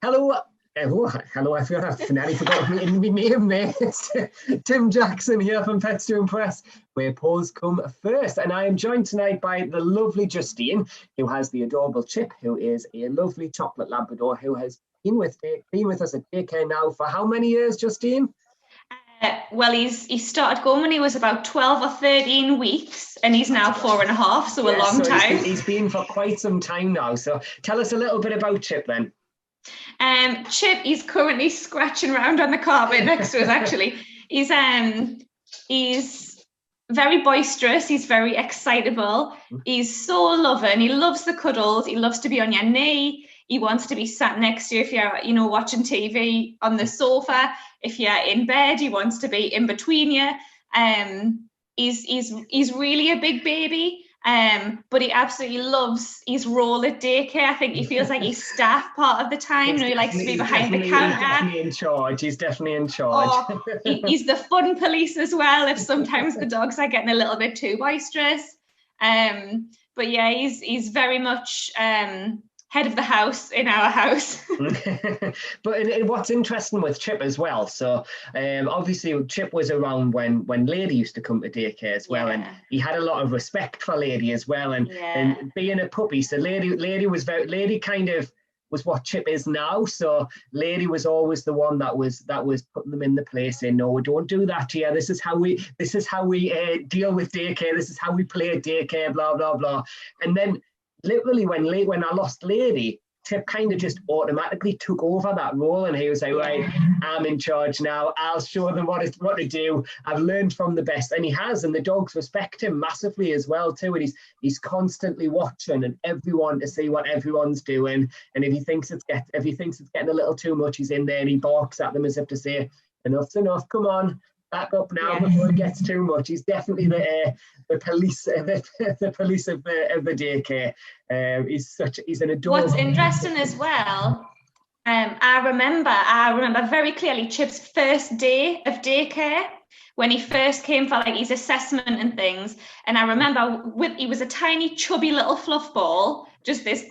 Hello. Hello, I've nearly forgotten my name there. It's Tim Jackson here from Pets2impress, where paws come first. And I am joined tonight by the lovely Justine, who has the adorable Chip, who is a lovely chocolate Labrador, who has been with us at daycare now for how many years, Justine? Well, he started going when he was about 12 or 13 weeks, and he's now 4.5, so a long time. He's been for quite some time now. So tell us a little bit about Chip then. Chip, he's currently scratching around on the carpet next to us, actually. He's very boisterous, he's very excitable, he's so loving, he loves the cuddles, he loves to be on your knee, he wants to be sat next to you if you're watching TV on the sofa. If you're in bed, he wants to be in between you. He's really a big baby. But he absolutely loves his role at daycare. I think he feels like he's staff part of the time. He likes to be behind the counter. He's definitely in charge. He's definitely in charge. He's the fun police as well, if sometimes the dogs are getting a little bit too boisterous. But yeah, he's very much head of the house in our house. But what's interesting with Chip as well, so obviously Chip was around when Lady used to come to daycare as well, and he had a lot of respect for Lady as well, and being a puppy, so Lady kind of was what Chip is now. So Lady was always the one that was putting them in the place, saying, no, don't do that here, this is how we deal with daycare, this is how we play at daycare, blah blah blah. And then literally when I lost Lady, Chip kind of just automatically took over that role, and he was like, right, I'm in charge now, I'll show them what to do, I've learned from the best. And he has, and the dogs respect him massively as well too, and he's constantly watching and everyone to see what everyone's doing, and if he thinks it's getting a little too much, he's in there and he barks at them as if to say, enough's enough, come on, back up now before it gets too much. He's definitely the police, the police of the daycare. He's an adorable. What's interesting as well, I remember very clearly Chip's first day of daycare when he first came for his assessment and things. And I remember he was a tiny chubby little fluff ball, just this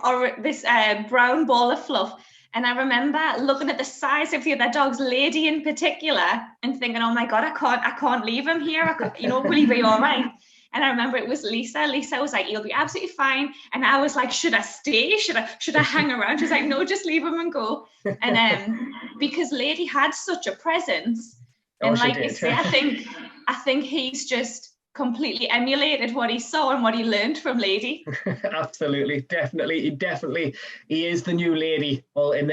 brown ball of fluff. And I remember looking at the size of the other dogs, Lady in particular, and thinking, oh my God, I can't leave him here. Will he be all right? And I remember it was Lisa. Lisa was like, he'll be absolutely fine. And I was like, should I stay? Should I hang around? She was like, no, just leave him and go. And because Lady had such a presence. And like you say, I think he's just completely emulated what he saw and what he learned from Lady. Absolutely, definitely, he is the new Lady. Well, in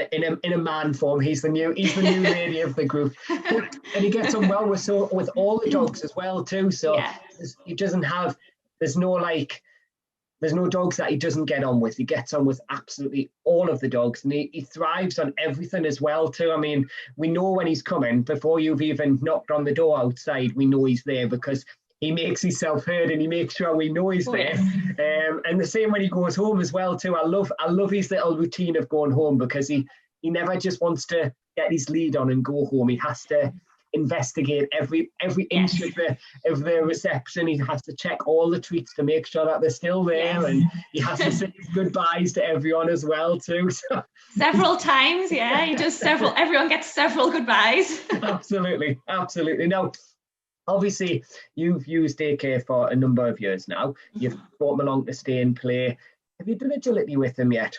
a man form, he's the new Lady of the group, and he gets on well with all the dogs as well too. So he doesn't have. There's no dogs that he doesn't get on with. He gets on with absolutely all of the dogs, and he thrives on everything as well too. I mean, we know when he's coming before you've even knocked on the door outside. We know he's there because he makes himself heard and he makes sure we know he's there. And the same when he goes home as well too. I love his little routine of going home, because he never just wants to get his lead on and go home. He has to investigate every inch of the reception. He has to check all the treats to make sure that they're still there, and he has to say goodbyes to everyone as well too. So. Several times, he does several. Everyone gets several goodbyes. Absolutely. Now, obviously, you've used daycare for a number of years now. You've brought him along to stay and play. Have you done agility with him yet?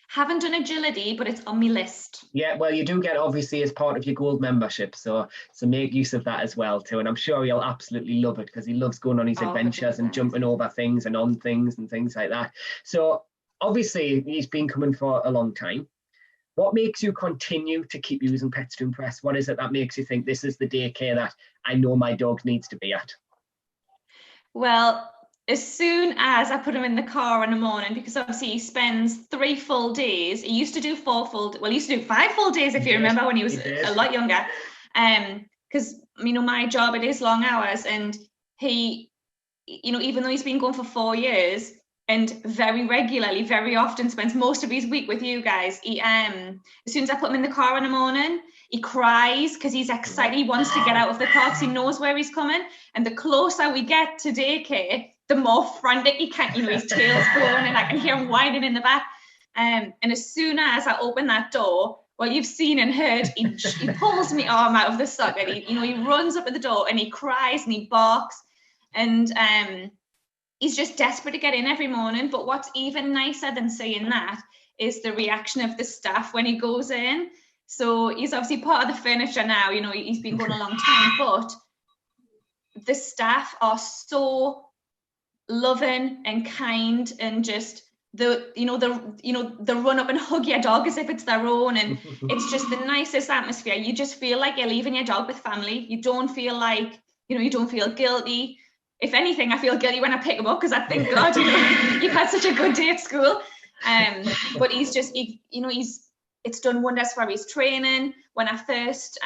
Haven't done agility, but it's on my list. Yeah, well, you do get, obviously, as part of your gold membership, so make use of that as well too. And I'm sure he'll absolutely love it, because he loves going on his adventures and jumping over things and on things and things like that. So obviously, he's been coming for a long time. What makes you continue to keep using Pets2impress? What is it that makes you think this is the daycare that I know my dog needs to be at? Well, as soon as I put him in the car in the morning, because obviously he spends 3 full days. He used to do 5 full days, if you remember, when he was a lot younger. Because, my job, it is long hours. And he, even though he's been going for 4 years, and very regularly, very often spends most of his week with you guys. He, as soon as I put him in the car in the morning, he cries because he's excited. He wants to get out of the car because he knows where he's coming. And the closer we get to daycare, the more frantic he can. His tail's going, and I can hear him whining in the back. And as soon as I open that door, well, you've seen and heard, he pulls me arm out of the socket. He runs up at the door and he cries and he barks, and he's just desperate to get in every morning. But what's even nicer than seeing that is the reaction of the staff when he goes in. So he's obviously part of the furniture now, he's been going a long time, but the staff are so loving and kind, and just the run up and hug your dog as if it's their own, and it's just the nicest atmosphere. You just feel like you're leaving your dog with family. You don't feel like, you don't feel guilty. If anything, I feel guilty when I pick him up, because I think, God, you've had such a good day at school. But he's just, it's done wonders for his training. When I first,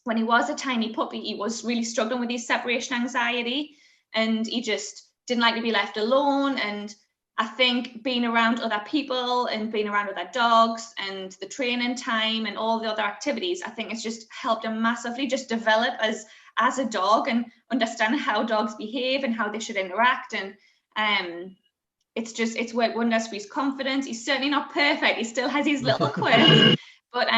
when he was a tiny puppy, he was really struggling with his separation anxiety, and he just didn't like to be left alone. And I think being around other people and being around other dogs and the training time and all the other activities, I think it's just helped him massively just develop as a dog and understand how dogs behave and how they should interact. And it's worked wonders for his confidence. He's certainly not perfect. He still has his little quirks, but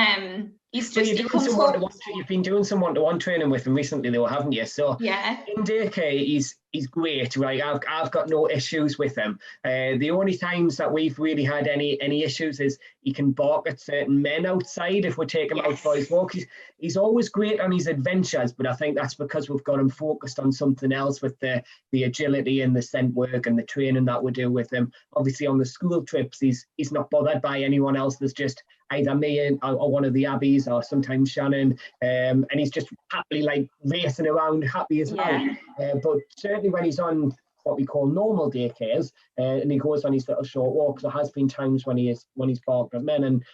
he's just. You've been doing some one-to-one training with him recently, though, haven't you? So yeah, in daycare, he's great, right? I've got no issues with him. The only times that we've really had any issues is he can bark at certain men outside if we take him out for his walk. He's always great on his adventures, but I think that's because we've got him focused on something else with the agility and the scent work and the training that we do with him. Obviously, on the school trips, he's not bothered by anyone else. There's just either me or one of the Abbeys, or sometimes Shannon, and he's just happily like racing around, happy as well. But certainly when he's on what we call normal daycares, and he goes on his little short walks, there has been times when he's barked at men. And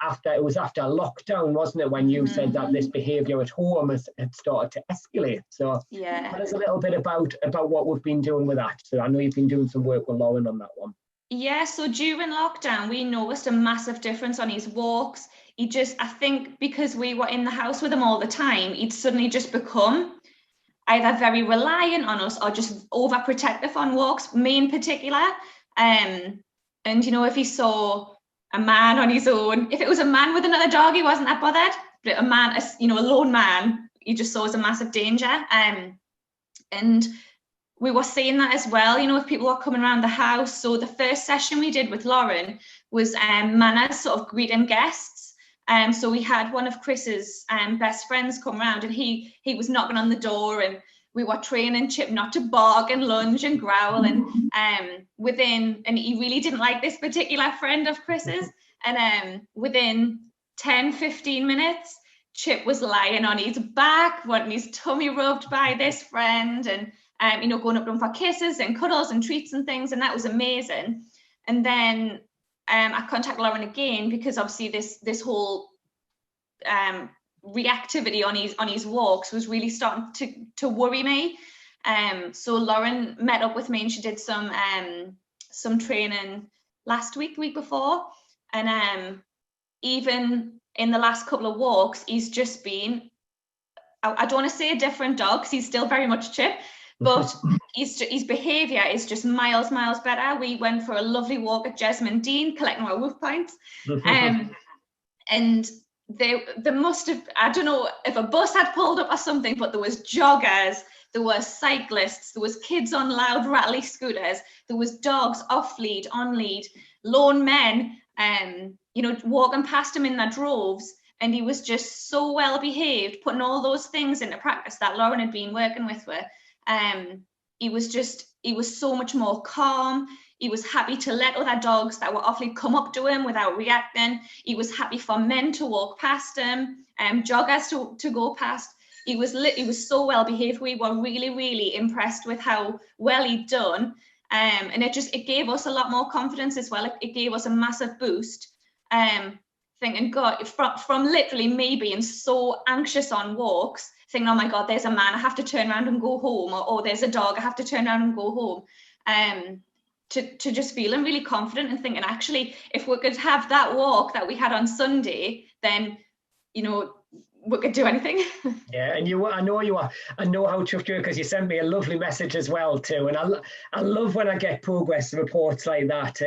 after lockdown, wasn't it, when you said that this behaviour at home had started to escalate? So tell us a little bit about what we've been doing with that. So I know you've been doing some work with Lauren on that one. Yeah, so during lockdown, we noticed a massive difference on his walks. I think because we were in the house with him all the time, he'd suddenly just become either very reliant on us or just overprotective on walks, me in particular. And, if he saw a man on his own, if it was a man with another dog, he wasn't that bothered. But a man, a lone man, he just saw as a massive danger. And we were seeing that as well, if people were coming around the house. So the first session we did with Lauren was manners, sort of greeting guests. So we had one of Chris's best friends come around, and he was knocking on the door, and we were training Chip not to bark and lunge and growl. And he really didn't like this particular friend of Chris's. And within 10-15 minutes, Chip was lying on his back, wanting his tummy rubbed by this friend, and going up to him for kisses and cuddles and treats and things, and that was amazing. And then I contacted Lauren again, because obviously this whole reactivity on his walks was really starting to worry me. So Lauren met up with me, and she did some training last week, the week before, and even in the last couple of walks, he's just been, I don't want to say a different dog, because he's still very much Chip, but his behaviour is just miles better. We went for a lovely walk at Jesmond Dean, collecting our wolf points, and they must have, I don't know if a bus had pulled up or something, but there was joggers, there were cyclists, there was kids on loud rattly scooters, there was dogs off lead, on lead, lone men, walking past him in their droves. And he was just so well behaved, putting all those things into practice that Lauren had been working with. He was so much more calm. He was happy to let other dogs that were off lead come up to him without reacting. He was happy for men to walk past him, joggers to go past. He was so well behaved. We were really, really impressed with how well he'd done. And it gave us a lot more confidence as well. It gave us a massive boost. Thinking, God, from literally me being so anxious on walks, thinking, oh my God, there's a man, I have to turn around and go home, or there's a dog, I have to turn around and go home. To just feeling really confident and thinking, actually, if we could have that walk that we had on Sunday, then we could do anything. Yeah, and I know you are. I know how chuffed you are because you sent me a lovely message as well too. And I love when I get progress reports like that,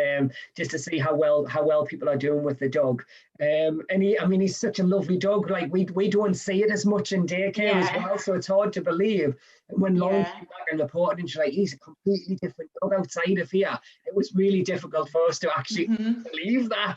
just to see how well people are doing with the dog. And he's such a lovely dog. Like we don't see it as much in daycare as well, so it's hard to believe. And when Lauren came back and reported, and she's like, he's a completely different dog outside of here. It was really difficult for us to actually believe that.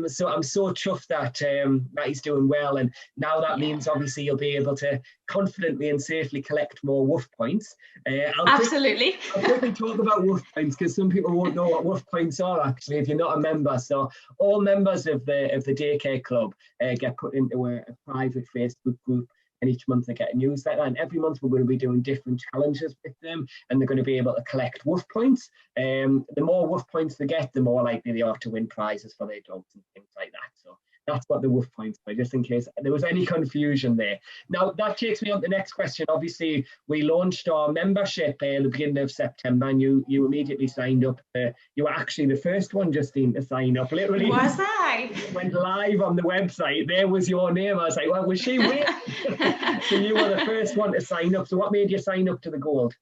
So I'm so chuffed that he's doing well, and now that means obviously you'll be able to confidently and safely collect more woof points. Absolutely. I'll quickly talk about woof points because some people won't know what woof points are actually if you're not a member. So all members of the daycare club get put into a private Facebook group. And each month they get a newsletter, and every month we're going to be doing different challenges with them, and they're going to be able to collect woof points. The more woof points they get, the more likely they are to win prizes for their dogs and things like that. So that's what the woof points are, just in case there was any confusion there. Now, that takes me on to the next question. Obviously, we launched our membership at the beginning of September, and you immediately signed up. You were actually the first one, Justine, to sign up. Literally, was I? Went live on the website. There was your name. I was like, well, was she waiting? So you were the first one to sign up. So what made you sign up to the Gold?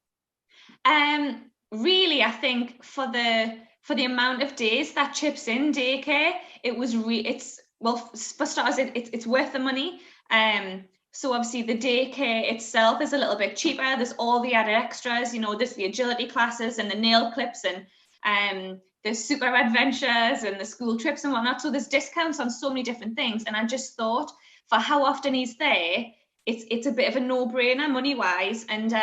Really, I think for the amount of days that Chip's in daycare, it was well, for starters, it's worth the money. So obviously the daycare itself is a little bit cheaper. There's all the added extras, there's the agility classes and the nail clips and the super adventures and the school trips and whatnot. So there's discounts on so many different things. And I just thought for how often he's there, it's a bit of a no-brainer money-wise. And,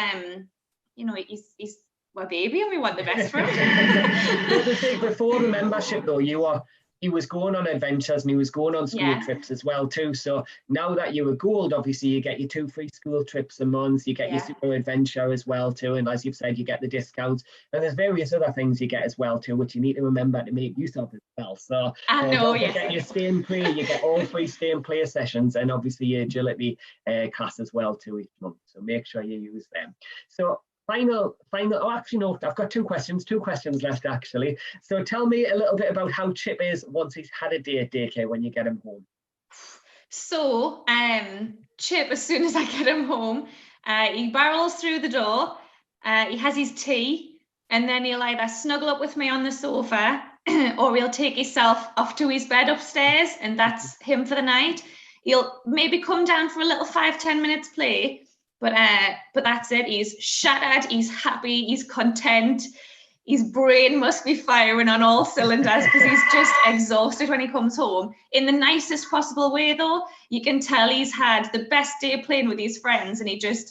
he's my baby and we want the best for him. Before the membership though, he was going on adventures and he was going on school trips as well too. So now that you're a Gold, obviously you get your 2 free school trips a month, you get your super adventure as well too, and as you've said, you get the discounts, and there's various other things you get as well too, which you need to remember to make use of as well. So don't forget your stay and play, you get all 3 stay and play sessions, and obviously your agility class as well too each month, so make sure you use them. So final, actually no, I've got two questions left actually. So tell me a little bit about how Chip is once he's had a day at daycare when you get him home. So Chip, as soon as I get him home, he barrels through the door, he has his tea, and then he'll either snuggle up with me on the sofa or he'll take himself off to his bed upstairs, and that's him for the night. He'll maybe come down for a little 5-10 minutes play, but that's it. He's shattered, he's happy, he's content. His brain must be firing on all cylinders because he's just exhausted when he comes home. In the nicest possible way, though. You can tell he's had the best day playing with his friends, and he's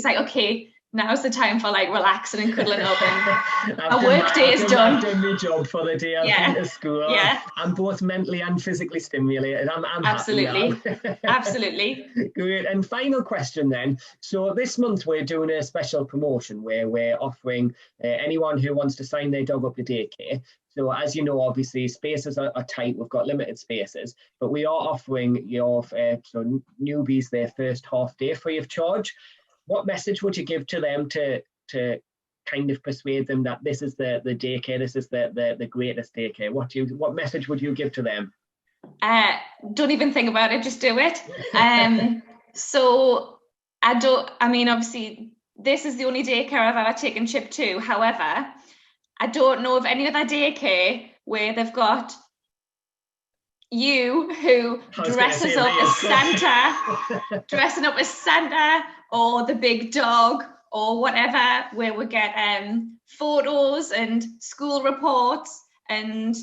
like, okay, now's the time for like relaxing and cuddling up, and a work day is done. I've done my job for the day. I've been to school. Yeah. I'm both mentally and physically stimulated. I'm absolutely absolutely. Great. And final question then. So this month we're doing a special promotion where we're offering anyone who wants to sign their dog up to daycare. So as you know, obviously spaces are tight. We've got limited spaces, but we are offering your so newbies their first half day free of charge. What message would you give to them to kind of persuade them that this is the daycare, this is the greatest daycare? What message would you give to them? Don't even think about it, just do it. So obviously this is the only daycare I've ever taken Chip to. However, I don't know of any other daycare where they've got you who dresses up as Santa, or the big dog, or whatever, where we get photos and school reports and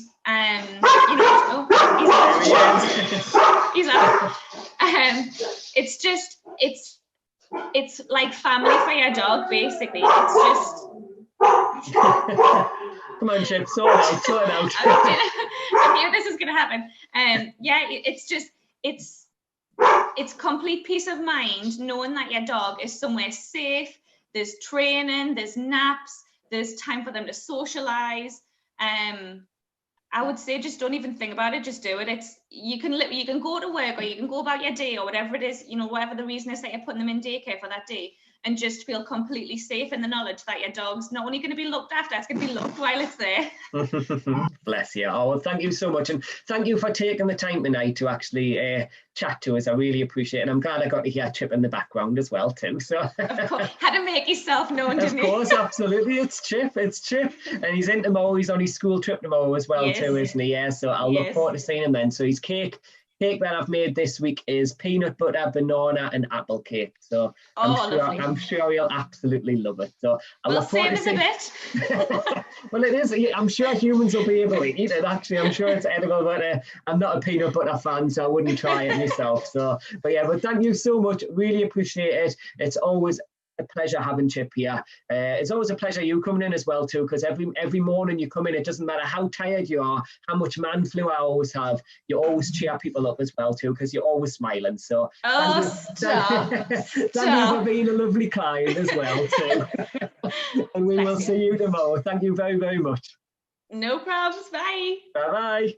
it's like family for your dog, basically. It's just come on, Chip, sort it out. I knew this was gonna happen. It's complete peace of mind knowing that your dog is somewhere safe. There's training, there's naps, there's time for them to socialize. I would say just don't even think about it, just do it. You can go to work, or you can go about your day, or whatever it is, whatever the reason is that you're putting them in daycare for that day, and just feel completely safe in the knowledge that your dog's not only going to be looked after, it's going to be loved while it's there. Bless you. Oh, well, thank you so much. And thank you for taking the time tonight to actually chat to us. I really appreciate it. And I'm glad I got to hear Chip in the background as well, too. So of course, had to make yourself known, didn't you? Of course, absolutely. It's Chip. And he's in tomorrow. He's on his school trip tomorrow as well, too, isn't he? Yeah, so I'll look forward to seeing him then. So his cake that I've made this week is peanut butter, banana and apple cake. So I'm sure he'll absolutely love it. So I'll look forward to seeing it. Well, it is. I'm sure humans will be able to eat it. Actually, I'm sure it's edible, but I'm not a peanut butter fan, so I wouldn't try it myself. So, but thank you so much. Really appreciate it. It's always a pleasure having Chip here. It's always a pleasure you coming in as well too, because every morning you come in, it doesn't matter how tired you are, how much man flu I always have, you always cheer people up as well too, because you're always smiling. So thank you for being a lovely client as well too. And we will see you tomorrow. Thank you very, very much. No problems. Bye. Bye bye.